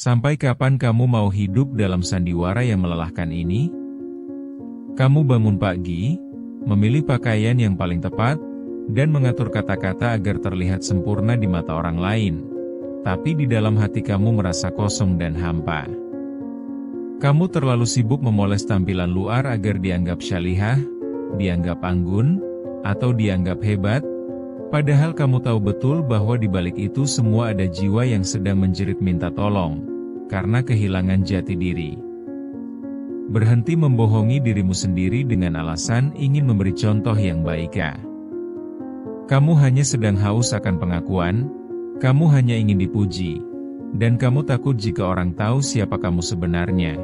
Sampai kapan kamu mau hidup dalam sandiwara yang melelahkan ini? Kamu bangun pagi, memilih pakaian yang paling tepat, dan mengatur kata-kata agar terlihat sempurna di mata orang lain. Tapi di dalam hati kamu merasa kosong dan hampa. Kamu terlalu sibuk memoles tampilan luar agar dianggap syalihah, dianggap anggun, atau dianggap hebat, padahal kamu tahu betul bahwa di balik itu semua ada jiwa yang sedang menjerit minta tolong, karena kehilangan jati diri. Berhenti membohongi dirimu sendiri dengan alasan ingin memberi contoh yang baik. Kamu hanya sedang haus akan pengakuan, kamu hanya ingin dipuji, dan kamu takut jika orang tahu siapa kamu sebenarnya,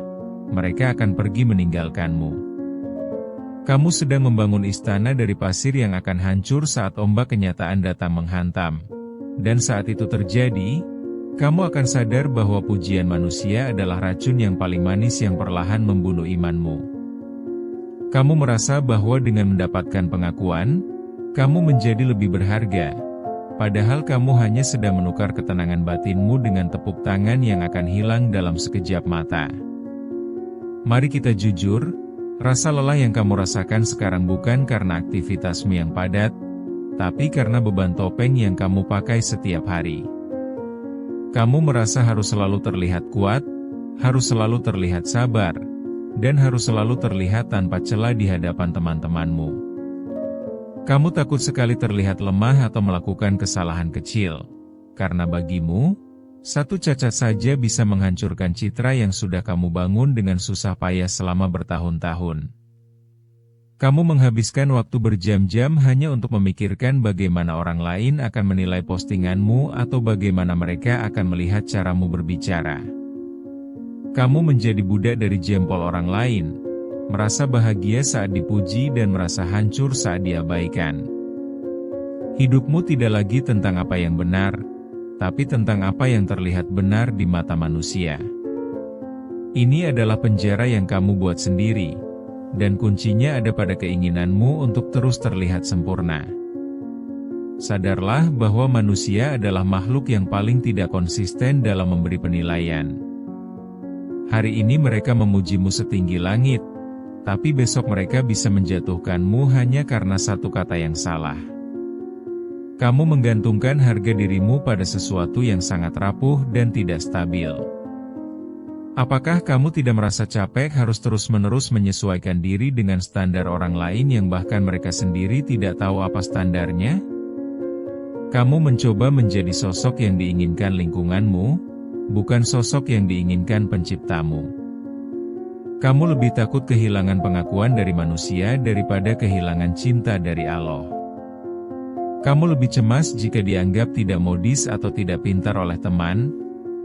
mereka akan pergi meninggalkanmu. Kamu sedang membangun istana dari pasir yang akan hancur saat ombak kenyataan datang menghantam. Dan saat itu terjadi, kamu akan sadar bahwa pujian manusia adalah racun yang paling manis yang perlahan membunuh imanmu. Kamu merasa bahwa dengan mendapatkan pengakuan, kamu menjadi lebih berharga, padahal kamu hanya sedang menukar ketenangan batinmu dengan tepuk tangan yang akan hilang dalam sekejap mata. Mari kita jujur, rasa lelah yang kamu rasakan sekarang bukan karena aktivitasmu yang padat, tapi karena beban topeng yang kamu pakai setiap hari. Kamu merasa harus selalu terlihat kuat, harus selalu terlihat sabar, dan harus selalu terlihat tanpa celah di hadapan teman-temanmu. Kamu takut sekali terlihat lemah atau melakukan kesalahan kecil, karena bagimu, satu cacat saja bisa menghancurkan citra yang sudah kamu bangun dengan susah payah selama bertahun-tahun. Kamu menghabiskan waktu berjam-jam hanya untuk memikirkan bagaimana orang lain akan menilai postinganmu atau bagaimana mereka akan melihat caramu berbicara. Kamu menjadi budak dari jempol orang lain, merasa bahagia saat dipuji dan merasa hancur saat diabaikan. Hidupmu tidak lagi tentang apa yang benar, tapi tentang apa yang terlihat benar di mata manusia. Ini adalah penjara yang kamu buat sendiri. Dan kuncinya ada pada keinginanmu untuk terus terlihat sempurna. Sadarlah bahwa manusia adalah makhluk yang paling tidak konsisten dalam memberi penilaian. Hari ini mereka memujimu setinggi langit, tapi besok mereka bisa menjatuhkanmu hanya karena satu kata yang salah. Kamu menggantungkan harga dirimu pada sesuatu yang sangat rapuh dan tidak stabil. Apakah kamu tidak merasa capek harus terus-menerus menyesuaikan diri dengan standar orang lain yang bahkan mereka sendiri tidak tahu apa standarnya? Kamu mencoba menjadi sosok yang diinginkan lingkunganmu, bukan sosok yang diinginkan penciptamu. Kamu lebih takut kehilangan pengakuan dari manusia daripada kehilangan cinta dari Allah. Kamu lebih cemas jika dianggap tidak modis atau tidak pintar oleh teman,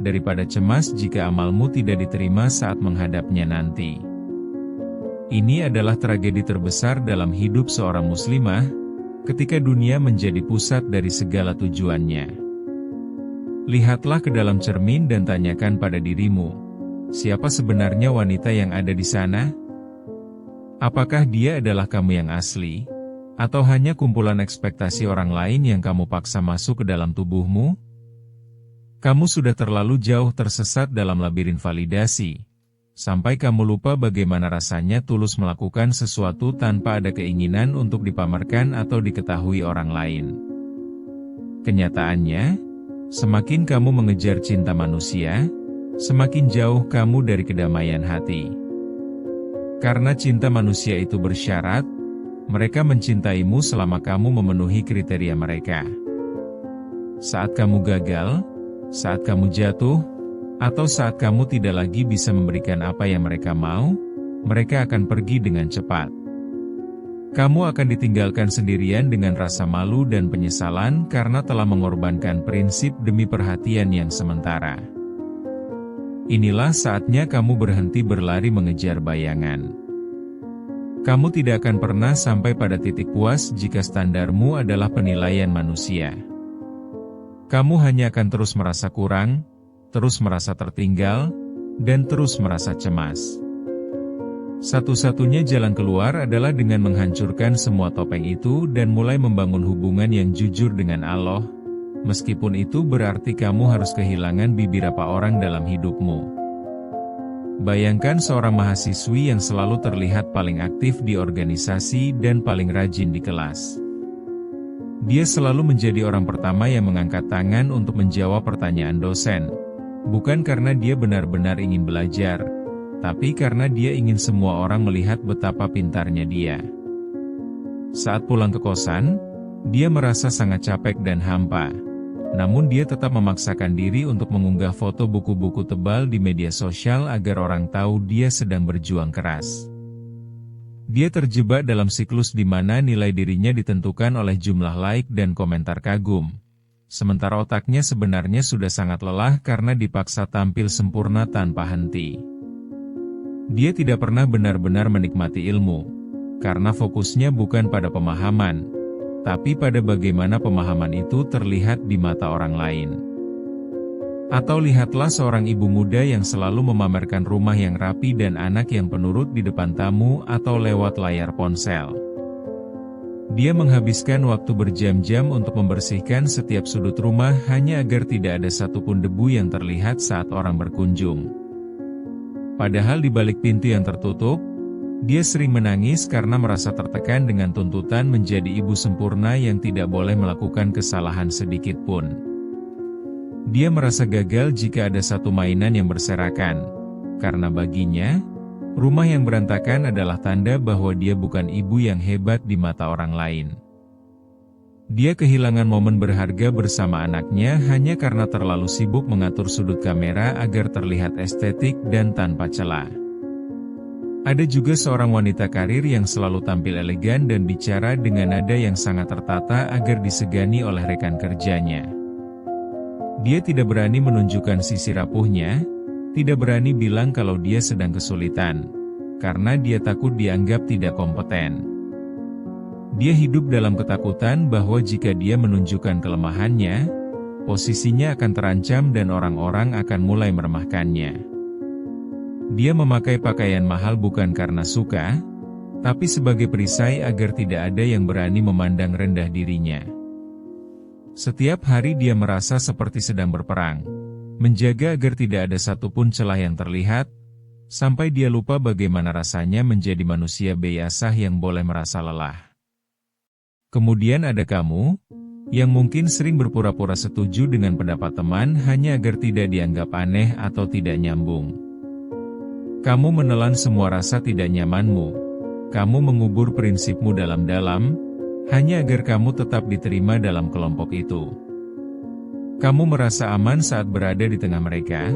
daripada cemas jika amalmu tidak diterima saat menghadapnya nanti. Ini adalah tragedi terbesar dalam hidup seorang muslimah, ketika dunia menjadi pusat dari segala tujuannya. Lihatlah ke dalam cermin dan tanyakan pada dirimu, siapa sebenarnya wanita yang ada di sana? Apakah dia adalah kamu yang asli? Atau hanya kumpulan ekspektasi orang lain yang kamu paksa masuk ke dalam tubuhmu? Kamu sudah terlalu jauh tersesat dalam labirin validasi, sampai kamu lupa bagaimana rasanya tulus melakukan sesuatu tanpa ada keinginan untuk dipamerkan atau diketahui orang lain. Kenyataannya, semakin kamu mengejar cinta manusia, semakin jauh kamu dari kedamaian hati. Karena cinta manusia itu bersyarat, mereka mencintaimu selama kamu memenuhi kriteria mereka. Saat kamu gagal, saat kamu jatuh, atau saat kamu tidak lagi bisa memberikan apa yang mereka mau, mereka akan pergi dengan cepat. Kamu akan ditinggalkan sendirian dengan rasa malu dan penyesalan karena telah mengorbankan prinsip demi perhatian yang sementara. Inilah saatnya kamu berhenti berlari mengejar bayangan. Kamu tidak akan pernah sampai pada titik puas jika standarmu adalah penilaian manusia. Kamu hanya akan terus merasa kurang, terus merasa tertinggal, dan terus merasa cemas. Satu-satunya jalan keluar adalah dengan menghancurkan semua topeng itu dan mulai membangun hubungan yang jujur dengan Allah, meskipun itu berarti kamu harus kehilangan beberapa orang dalam hidupmu. Bayangkan seorang mahasiswi yang selalu terlihat paling aktif di organisasi dan paling rajin di kelas. Dia selalu menjadi orang pertama yang mengangkat tangan untuk menjawab pertanyaan dosen. Bukan karena dia benar-benar ingin belajar, tapi karena dia ingin semua orang melihat betapa pintarnya dia. Saat pulang ke kosan, dia merasa sangat capek dan hampa. Namun dia tetap memaksakan diri untuk mengunggah foto buku-buku tebal di media sosial agar orang tahu dia sedang berjuang keras. Dia terjebak dalam siklus di mana nilai dirinya ditentukan oleh jumlah like dan komentar kagum. Sementara otaknya sebenarnya sudah sangat lelah karena dipaksa tampil sempurna tanpa henti. Dia tidak pernah benar-benar menikmati ilmu, karena fokusnya bukan pada pemahaman, tapi pada bagaimana pemahaman itu terlihat di mata orang lain. Atau lihatlah seorang ibu muda yang selalu memamerkan rumah yang rapi dan anak yang penurut di depan tamu atau lewat layar ponsel. Dia menghabiskan waktu berjam-jam untuk membersihkan setiap sudut rumah hanya agar tidak ada satupun debu yang terlihat saat orang berkunjung. Padahal di balik pintu yang tertutup, dia sering menangis karena merasa tertekan dengan tuntutan menjadi ibu sempurna yang tidak boleh melakukan kesalahan sedikit pun. Dia merasa gagal jika ada satu mainan yang berserakan, karena baginya, rumah yang berantakan adalah tanda bahwa dia bukan ibu yang hebat di mata orang lain. Dia kehilangan momen berharga bersama anaknya hanya karena terlalu sibuk mengatur sudut kamera agar terlihat estetik dan tanpa celah. Ada juga seorang wanita karir yang selalu tampil elegan dan bicara dengan nada yang sangat tertata agar disegani oleh rekan kerjanya. Dia tidak berani menunjukkan sisi rapuhnya, tidak berani bilang kalau dia sedang kesulitan, karena dia takut dianggap tidak kompeten. Dia hidup dalam ketakutan bahwa jika dia menunjukkan kelemahannya, posisinya akan terancam dan orang-orang akan mulai meremehkannya. Dia memakai pakaian mahal bukan karena suka, tapi sebagai perisai agar tidak ada yang berani memandang rendah dirinya. Setiap hari dia merasa seperti sedang berperang, menjaga agar tidak ada satupun celah yang terlihat, sampai dia lupa bagaimana rasanya menjadi manusia biasa yang boleh merasa lelah. Kemudian ada kamu, yang mungkin sering berpura-pura setuju dengan pendapat teman hanya agar tidak dianggap aneh atau tidak nyambung. Kamu menelan semua rasa tidak nyamanmu. Kamu mengubur prinsipmu dalam-dalam, hanya agar kamu tetap diterima dalam kelompok itu. Kamu merasa aman saat berada di tengah mereka,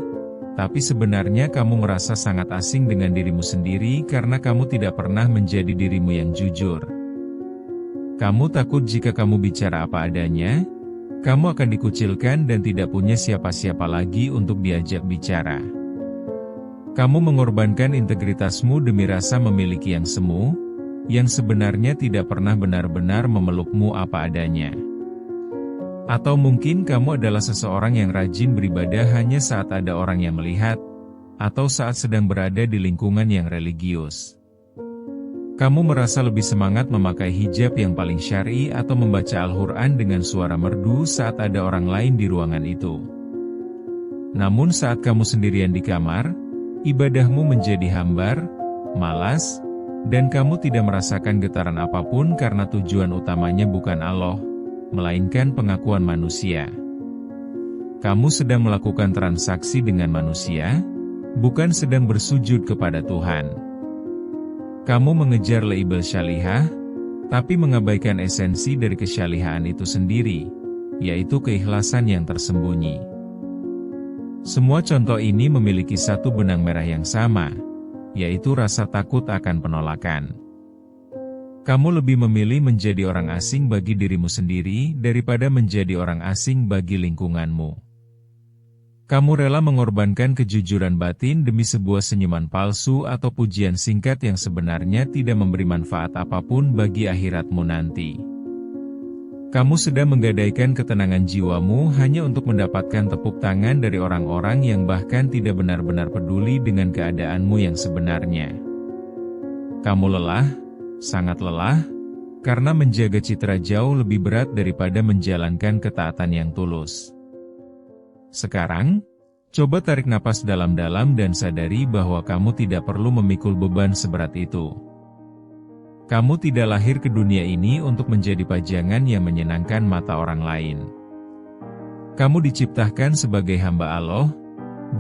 tapi sebenarnya kamu merasa sangat asing dengan dirimu sendiri karena kamu tidak pernah menjadi dirimu yang jujur. Kamu takut jika kamu bicara apa adanya, kamu akan dikucilkan dan tidak punya siapa-siapa lagi untuk diajak bicara. Kamu mengorbankan integritasmu demi rasa memiliki yang semu, yang sebenarnya tidak pernah benar-benar memelukmu apa adanya. Atau mungkin kamu adalah seseorang yang rajin beribadah hanya saat ada orang yang melihat, atau saat sedang berada di lingkungan yang religius. Kamu merasa lebih semangat memakai hijab yang paling syar'i atau membaca Al-Quran dengan suara merdu saat ada orang lain di ruangan itu. Namun saat kamu sendirian di kamar, ibadahmu menjadi hambar, malas, dan kamu tidak merasakan getaran apapun karena tujuan utamanya bukan Allah, melainkan pengakuan manusia. Kamu sedang melakukan transaksi dengan manusia, bukan sedang bersujud kepada Tuhan. Kamu mengejar label syalihah, tapi mengabaikan esensi dari kesyalihaan itu sendiri, yaitu keikhlasan yang tersembunyi. Semua contoh ini memiliki satu benang merah yang sama, yaitu rasa takut akan penolakan. Kamu lebih memilih menjadi orang asing bagi dirimu sendiri daripada menjadi orang asing bagi lingkunganmu. Kamu rela mengorbankan kejujuran batin demi sebuah senyuman palsu atau pujian singkat yang sebenarnya tidak memberi manfaat apapun bagi akhiratmu nanti. Kamu sedang menggadaikan ketenangan jiwamu hanya untuk mendapatkan tepuk tangan dari orang-orang yang bahkan tidak benar-benar peduli dengan keadaanmu yang sebenarnya. Kamu lelah, sangat lelah, Karena menjaga citra jauh lebih berat daripada menjalankan ketaatan yang tulus. Sekarang, coba tarik napas dalam-dalam dan sadari bahwa kamu tidak perlu memikul beban seberat itu. Kamu tidak lahir ke dunia ini untuk menjadi pajangan yang menyenangkan mata orang lain. Kamu diciptakan sebagai hamba Allah,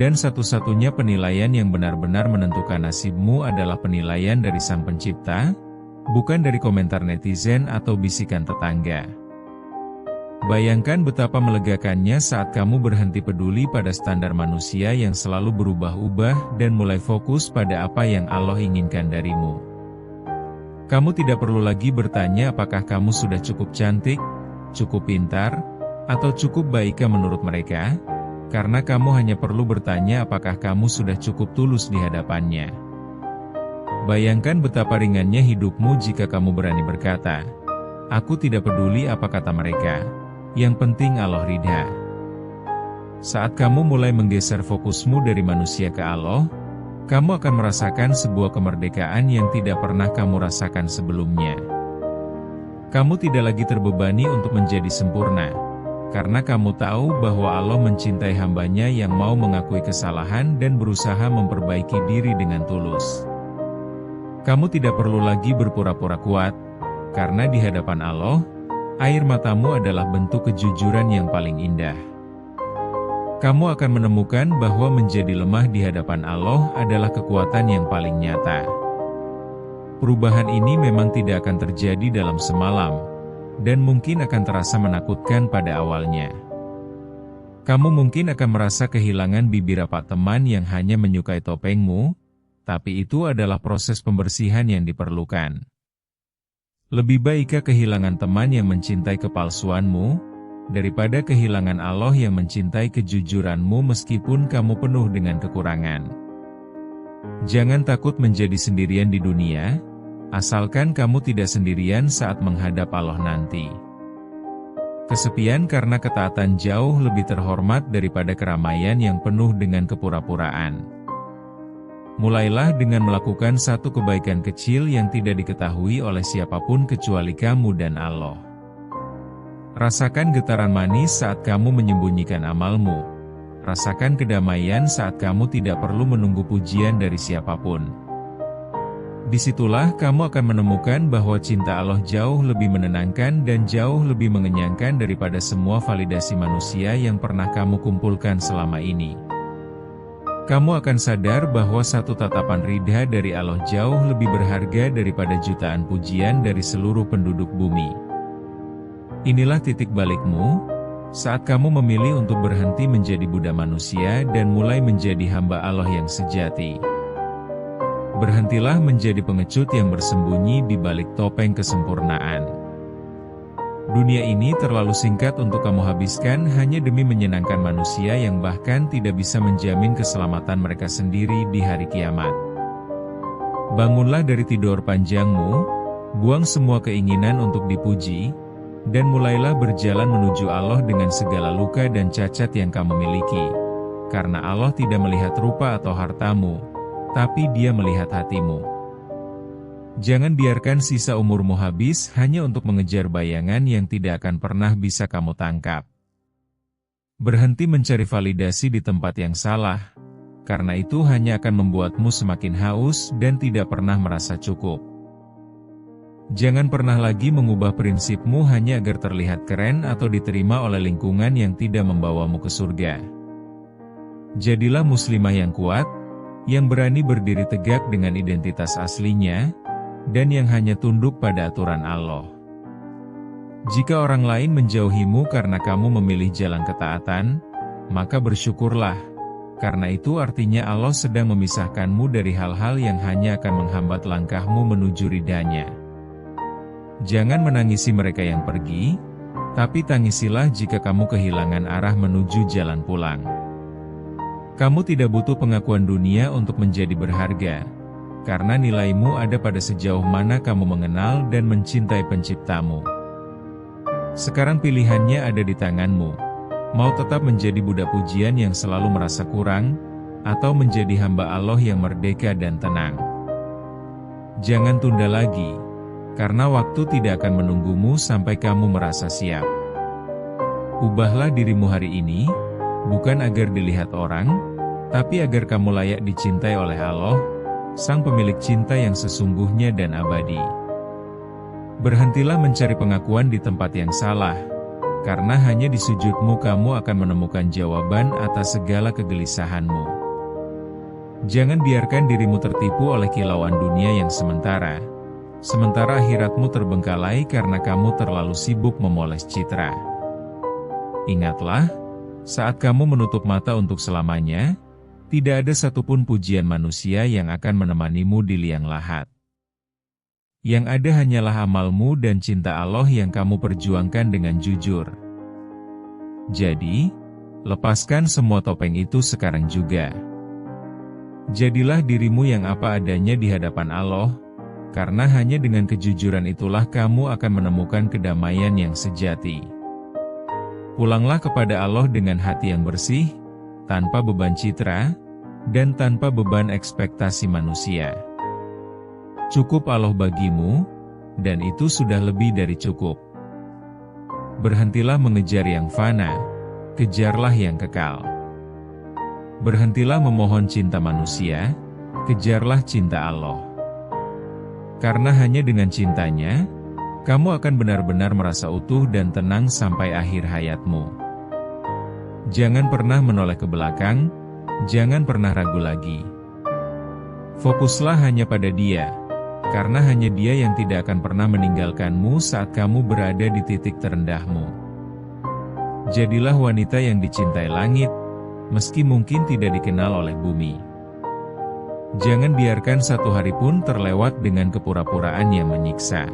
dan satu-satunya penilaian yang benar-benar menentukan nasibmu adalah penilaian dari Sang Pencipta, bukan dari komentar netizen atau bisikan tetangga. Bayangkan betapa melegakannya saat kamu berhenti peduli pada standar manusia yang selalu berubah-ubah dan mulai fokus pada apa yang Allah inginkan darimu. Kamu tidak perlu lagi bertanya apakah kamu sudah cukup cantik, cukup pintar, atau cukup baik menurut mereka, karena kamu hanya perlu bertanya apakah kamu sudah cukup tulus di hadapannya. Bayangkan betapa ringannya hidupmu jika kamu berani berkata, "Aku tidak peduli apa kata mereka, yang penting Allah ridha." Saat kamu mulai menggeser fokusmu dari manusia ke Allah, kamu akan merasakan sebuah kemerdekaan yang tidak pernah kamu rasakan sebelumnya. Kamu tidak lagi terbebani untuk menjadi sempurna, karena kamu tahu bahwa Allah mencintai hambanya yang mau mengakui kesalahan dan berusaha memperbaiki diri dengan tulus. Kamu tidak perlu lagi berpura-pura kuat, karena di hadapan Allah, air matamu adalah bentuk kejujuran yang paling indah. Kamu akan menemukan bahwa menjadi lemah di hadapan Allah adalah kekuatan yang paling nyata. Perubahan ini memang tidak akan terjadi dalam semalam, dan mungkin akan terasa menakutkan pada awalnya. Kamu mungkin akan merasa kehilangan bibir rapat teman yang hanya menyukai topengmu, tapi itu adalah proses pembersihan yang diperlukan. Lebih baik kehilangan teman yang mencintai kepalsuanmu, daripada kehilangan Allah yang mencintai kejujuranmu meskipun kamu penuh dengan kekurangan. Jangan takut menjadi sendirian di dunia, asalkan kamu tidak sendirian saat menghadap Allah nanti. Kesepian karena ketaatan jauh lebih terhormat daripada keramaian yang penuh dengan kepura-puraan. Mulailah dengan melakukan satu kebaikan kecil yang tidak diketahui oleh siapapun kecuali kamu dan Allah. Rasakan getaran manis saat kamu menyembunyikan amalmu. Rasakan kedamaian saat kamu tidak perlu menunggu pujian dari siapapun. Disitulah kamu akan menemukan bahwa cinta Allah jauh lebih menenangkan dan jauh lebih mengenyangkan daripada semua validasi manusia yang pernah kamu kumpulkan selama ini. Kamu akan sadar bahwa satu tatapan ridha dari Allah jauh lebih berharga daripada jutaan pujian dari seluruh penduduk bumi. Inilah titik balikmu, saat kamu memilih untuk berhenti menjadi budak manusia dan mulai menjadi hamba Allah yang sejati. Berhentilah menjadi pengecut yang bersembunyi di balik topeng kesempurnaan. Dunia ini terlalu singkat untuk kamu habiskan hanya demi menyenangkan manusia yang bahkan tidak bisa menjamin keselamatan mereka sendiri di hari kiamat. Bangunlah dari tidur panjangmu, buang semua keinginan untuk dipuji, dan mulailah berjalan menuju Allah dengan segala luka dan cacat yang kamu miliki. Karena Allah tidak melihat rupa atau hartamu, tapi Dia melihat hatimu. Jangan biarkan sisa umurmu habis hanya untuk mengejar bayangan yang tidak akan pernah bisa kamu tangkap. Berhenti mencari validasi di tempat yang salah, karena itu hanya akan membuatmu semakin haus dan tidak pernah merasa cukup. Jangan pernah lagi mengubah prinsipmu hanya agar terlihat keren atau diterima oleh lingkungan yang tidak membawamu ke surga. Jadilah muslimah yang kuat, yang berani berdiri tegak dengan identitas aslinya, dan yang hanya tunduk pada aturan Allah. Jika orang lain menjauhimu karena kamu memilih jalan ketaatan, maka bersyukurlah, karena itu artinya Allah sedang memisahkanmu dari hal-hal yang hanya akan menghambat langkahmu menuju ridha-Nya. Jangan menangisi mereka yang pergi, tapi tangisilah jika kamu kehilangan arah menuju jalan pulang. Kamu tidak butuh pengakuan dunia untuk menjadi berharga, karena nilaimu ada pada sejauh mana kamu mengenal dan mencintai Penciptamu. Sekarang pilihannya ada di tanganmu, mau tetap menjadi budak pujian yang selalu merasa kurang, atau menjadi hamba Allah yang merdeka dan tenang. Jangan tunda lagi, karena waktu tidak akan menunggumu sampai kamu merasa siap. Ubahlah dirimu hari ini, bukan agar dilihat orang, tapi agar kamu layak dicintai oleh Allah, Sang Pemilik cinta yang sesungguhnya dan abadi. Berhentilah mencari pengakuan di tempat yang salah, karena hanya di sujudmu kamu akan menemukan jawaban atas segala kegelisahanmu. Jangan biarkan dirimu tertipu oleh kilauan dunia yang sementara akhiratmu terbengkalai karena kamu terlalu sibuk memoles citra. Ingatlah, saat kamu menutup mata untuk selamanya, tidak ada satupun pujian manusia yang akan menemanimu di liang lahat. Yang ada hanyalah amalmu dan cinta Allah yang kamu perjuangkan dengan jujur. Jadi, lepaskan semua topeng itu sekarang juga. Jadilah dirimu yang apa adanya di hadapan Allah, karena hanya dengan kejujuran itulah kamu akan menemukan kedamaian yang sejati. Pulanglah kepada Allah dengan hati yang bersih, tanpa beban citra, dan tanpa beban ekspektasi manusia. Cukup Allah bagimu, dan itu sudah lebih dari cukup. Berhentilah mengejar yang fana, kejarlah yang kekal. Berhentilah memohon cinta manusia, kejarlah cinta Allah. Karena hanya dengan cintanya, kamu akan benar-benar merasa utuh dan tenang sampai akhir hayatmu. Jangan pernah menoleh ke belakang, jangan pernah ragu lagi. Fokuslah hanya pada Dia, karena hanya Dia yang tidak akan pernah meninggalkanmu saat kamu berada di titik terendahmu. Jadilah wanita yang dicintai langit, meski mungkin tidak dikenal oleh bumi. Jangan biarkan satu hari pun terlewat dengan kepura-puraan yang menyiksa.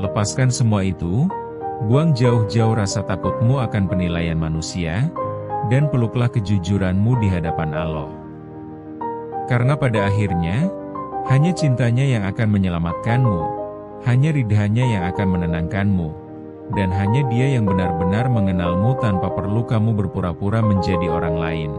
Lepaskan semua itu, buang jauh-jauh rasa takutmu akan penilaian manusia, dan peluklah kejujuranmu di hadapan Allah. Karena pada akhirnya, hanya cintanya yang akan menyelamatkanmu, hanya ridhanya yang akan menenangkanmu, dan hanya Dia yang benar-benar mengenalmu tanpa perlu kamu berpura-pura menjadi orang lain.